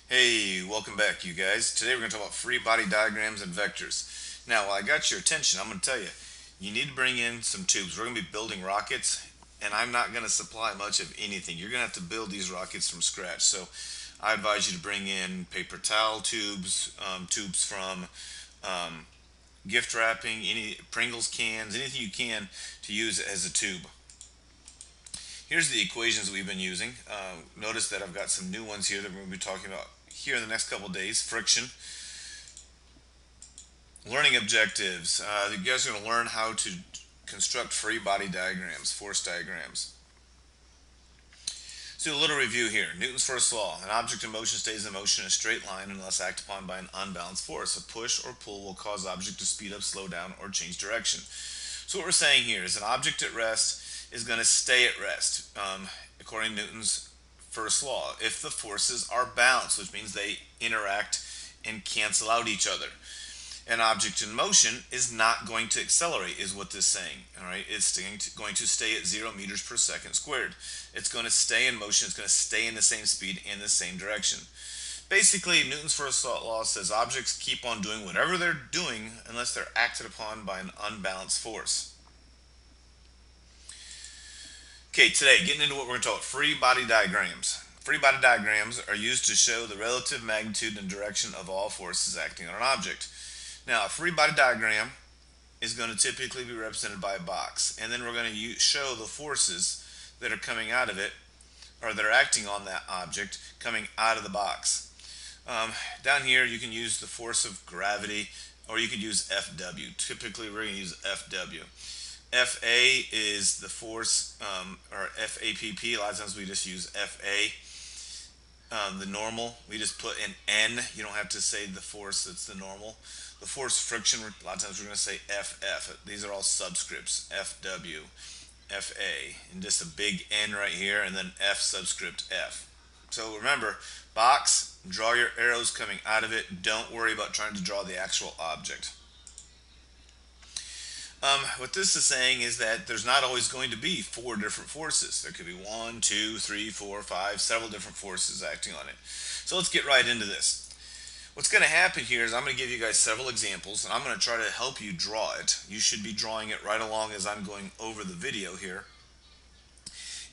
Hey, welcome back, you guys. Today we're going to talk about free body diagrams and vectors. Now, while I got your attention, I'm going to tell you, you need to bring in some tubes. We're going to be building rockets, and I'm not going to supply much of anything. You're going to have to build these rockets from scratch. So I advise you to bring in paper towel tubes, tubes from gift wrapping, any Pringles cans, anything you can to use as a tube. Here's the equations that we've been using. Notice that I've got some new ones here that we're going to be talking about here in the next couple of days. Friction, learning objectives. You guys are going to learn how to construct free body diagrams, force diagrams. So a little review here. Newton's first law. An object in motion stays in motion in a straight line unless acted upon by an unbalanced force. A push or pull will cause the object to speed up, slow down, or change direction. So what we're saying here is an object at rest is going to stay at rest, according to Newton's first law, if the forces are balanced, which means they interact and cancel out each other. An object in motion is not going to accelerate, is what this is saying. All right, it's going to stay at 0 meters per second squared. It's going to stay in motion. It's going to stay in the same speed in the same direction. Basically, Newton's first law says objects keep on doing whatever they're doing unless they're acted upon by an unbalanced force. Okay, today, getting into what we're going to talk about, free body diagrams. Free body diagrams are used to show the relative magnitude and direction of all forces acting on an object. Now, a free body diagram is going to typically be represented by a box, and then we're going to show the forces that are coming out of it, or that are acting on that object coming out of the box. Down here, you can use the force of gravity, or you could use FW. Typically, we're going to use FW. FA is the force, or FAPP. A lot of times we just use FA. The normal, we just put an N. You don't have to say the force that's the normal. The force friction, a lot of times we're going to say FF. These are all subscripts. FW, FA, and just a big N right here, and then F subscript F. So remember, box, draw your arrows coming out of it. Don't worry about trying to draw the actual object. What this is saying is that there's not always going to be 4 different forces. There could be 1, 2, 3, 4, 5, several different forces acting on it. So let's get right into this. What's going to happen here is I'm going to give you guys several examples, and I'm going to try to help you draw it. You should be drawing it right along as I'm going over the video here.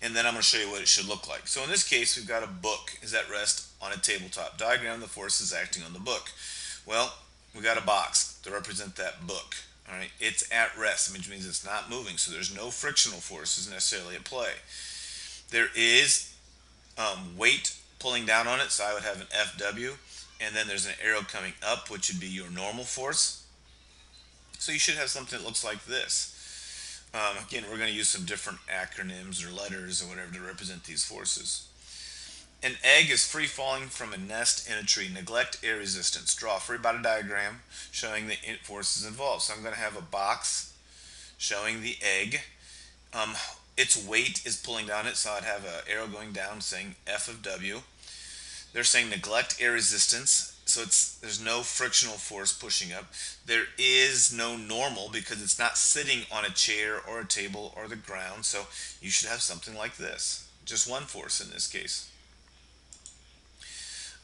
And then I'm going to show you what it should look like. So in this case, we've got a book is at rest on a tabletop. Diagram the forces acting on the book. Well, we got a box to represent that book. All right, it's at rest, which means it's not moving, so there's no frictional forces necessarily at play. There is weight pulling down on it, so I would have an FW, and then there's an arrow coming up, which would be your normal force. So you should have something that looks like this. Again, we're going to use some different acronyms or letters or whatever to represent these forces. An egg is free falling from a nest in a tree. Neglect air resistance. Draw a free body diagram showing the forces involved. So I'm going to have a box showing the egg. Its weight is pulling down it, so I'd have an arrow going down saying F of W. They're saying neglect air resistance, so there's no frictional force pushing up. There is no normal because it's not sitting on a chair or a table or the ground, so you should have something like this. Just one force in this case.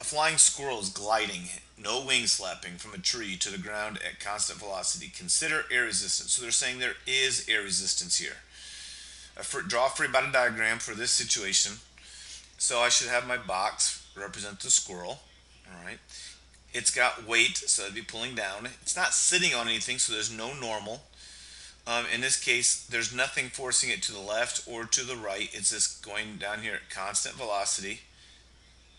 A flying squirrel is gliding, no wing slapping, from a tree to the ground at constant velocity. Consider air resistance. So they're saying there is air resistance here. Draw a free body diagram for this situation. So I should have my box represent the squirrel. All right. It's got weight, so it'd be pulling down. It's not sitting on anything, so there's no normal. In this case, there's nothing forcing it to the left or to the right. It's just going down here at constant velocity.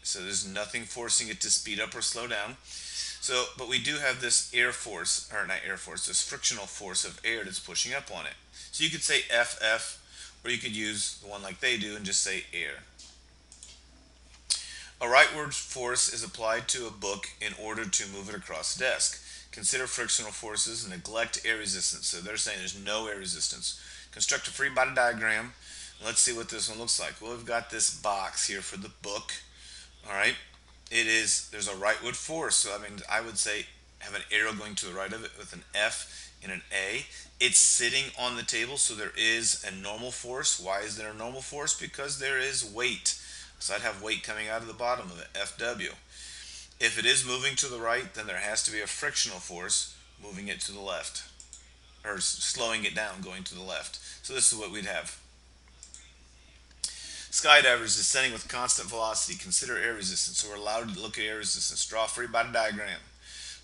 So there's nothing forcing it to speed up or slow down. So, but we do have this air force, or not air force, this frictional force of air that's pushing up on it. So you could say FF, or you could use the one like they do and just say air. A rightward force is applied to a book in order to move it across the desk. Consider frictional forces and neglect air resistance. So they're saying there's no air resistance. Construct a free body diagram. Let's see what this one looks like. Well, we've got this box here for the book. All right, there's a rightward force, so I would say have an arrow going to the right of it with an F and an A. It's sitting on the table, so there is a normal force. Why is there a normal force? Because there is weight. So I'd have weight coming out of the bottom of it, FW. If it is moving to the right, then there has to be a frictional force moving it to the left, or slowing it down going to the left. So this is what we'd have. Skydivers descending with constant velocity. Consider air resistance. So we're allowed to look at air resistance. Draw a free body diagram.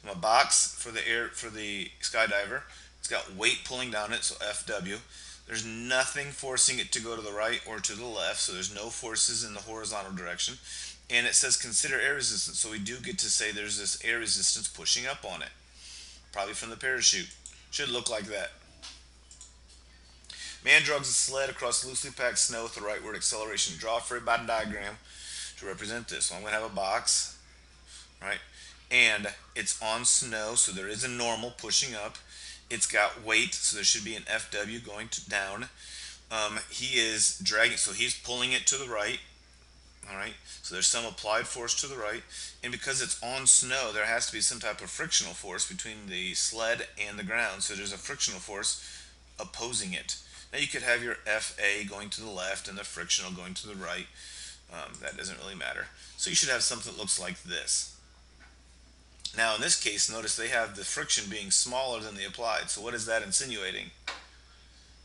A box for the skydiver. It's got weight pulling down it, so FW. There's nothing forcing it to go to the right or to the left, so there's no forces in the horizontal direction. And it says consider air resistance, so we do get to say there's this air resistance pushing up on it, probably from the parachute. Should look like that. Man drags a sled across loosely packed snow with the rightward acceleration. Draw a free body diagram to represent this. So I'm going to have a box, right? And it's on snow, so there is a normal pushing up. It's got weight, so there should be an FW going down. He is dragging, so he's pulling it to the right. All right, so there's some applied force to the right, and because it's on snow, there has to be some type of frictional force between the sled and the ground. So there's a frictional force opposing it. Now you could have your FA going to the left and the frictional going to the right. That doesn't really matter. So you should have something that looks like this. Now in this case, notice they have the friction being smaller than the applied. So what is that insinuating?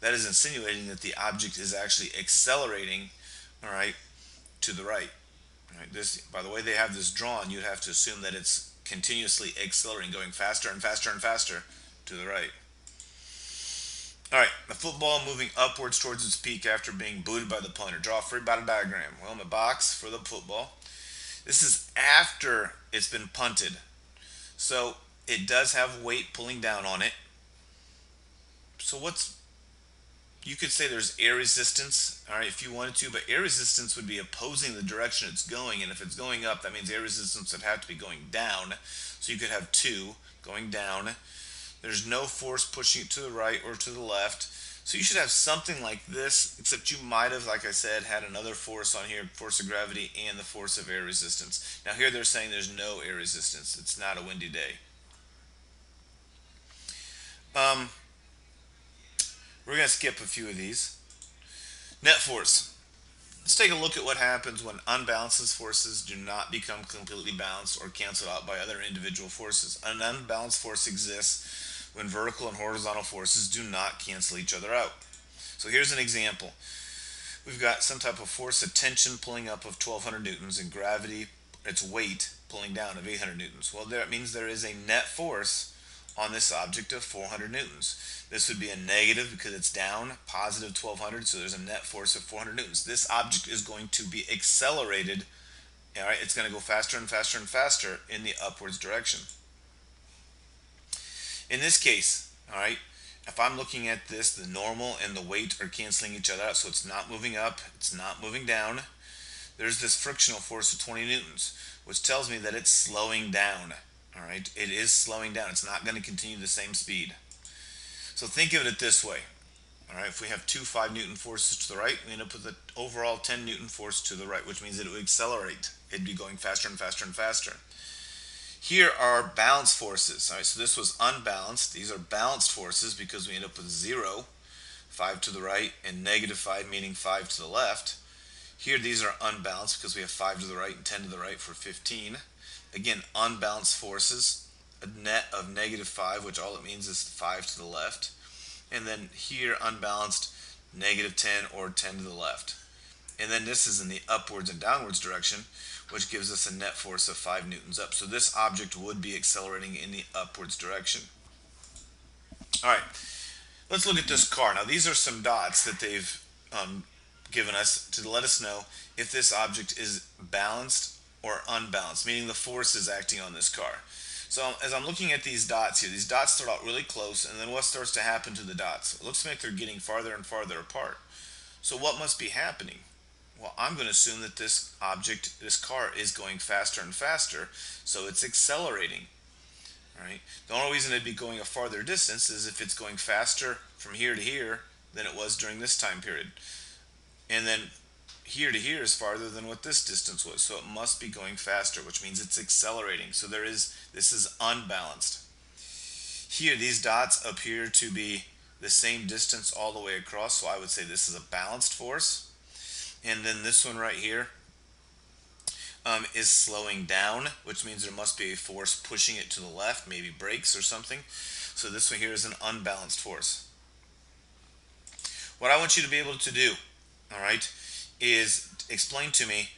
That is insinuating that the object is actually accelerating, all right, to the right. All right. This, by the way they have this drawn, you'd have to assume that it's continuously accelerating, going faster and faster and faster to the right. All right, the football moving upwards towards its peak after being booted by the punter. Draw a free body diagram. Well, my box for the football. This is after it's been punted. So it does have weight pulling down on it. So you could say there's air resistance, all right, if you wanted to, but air resistance would be opposing the direction it's going, and if it's going up, that means air resistance would have to be going down. So you could have two going down. There's no force pushing it to the right or to the left. So you should have something like this, except you might have, like I said, had another force on here, force of gravity and the force of air resistance. Now here they're saying there's no air resistance. It's not a windy day. We're going to skip a few of these. Net force. Let's take a look at what happens when unbalanced forces do not become completely balanced or canceled out by other individual forces. An unbalanced force exists when vertical and horizontal forces do not cancel each other out. So here's an example. We've got some type of force of tension pulling up of 1200 newtons and gravity, its weight, pulling down of 800 newtons. Well, that means there is a net force on this object of 400 newtons. This would be a negative because it's down, positive 1200, so there's a net force of 400 newtons. This object is going to be accelerated, all right? It's going to go faster and faster and faster in the upwards direction. In this case, all right, if I'm looking at this, the normal and the weight are canceling each other out, so it's not moving up, it's not moving down. There's this frictional force of 20 newtons, which tells me that it's slowing down. All right, it is slowing down. It's not going to continue the same speed. So think of it this way. All right, if we have two 5 Newton forces to the right, we end up with an overall 10 Newton force to the right, which means that it would accelerate. It'd be going faster and faster and faster. Here are balanced forces. All right, so this was unbalanced. These are balanced forces because we end up with 0, 5 to the right, and negative 5, meaning 5 to the left. Here, these are unbalanced because we have 5 to the right and 10 to the right for 15. Again, unbalanced forces, a net of negative 5, which all it means is 5 to the left. And then here, unbalanced, negative 10 or 10 to the left. And then this is in the upwards and downwards direction, which gives us a net force of 5 newtons up. So this object would be accelerating in the upwards direction. All right, let's look at this car. Now, these are some dots that they've given us to let us know if this object is balanced or unbalanced, meaning the force is acting on this car. So as I'm looking at these dots here, these dots start out really close, and then what starts to happen to the dots? It looks like they're getting farther and farther apart. So what must be happening? Well, I'm going to assume that this object, this car, is going faster and faster, so it's accelerating. All right? The only reason it'd be going a farther distance is if it's going faster from here to here than it was during this time period. And then here to here is farther than what this distance was, so it must be going faster, which means it's accelerating. So this is unbalanced. Here, these dots appear to be the same distance all the way across, so I would say this is a balanced force. And then this one right here, is slowing down, which means there must be a force pushing it to the left, maybe brakes or something. So this one here is an unbalanced force. What I want you to be able to do, all right, is explain to me,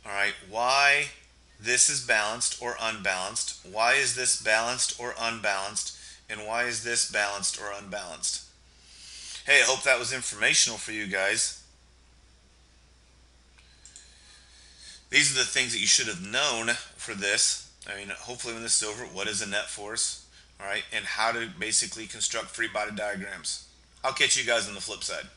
all right, why this is balanced or unbalanced, why is this balanced or unbalanced, and why is this balanced or unbalanced. Hey, I hope that was informational for you guys. These are the things that you should have known for this. I mean, hopefully when this is over, what is a net force, all right, and how to basically construct free body diagrams. I'll catch you guys on the flip side.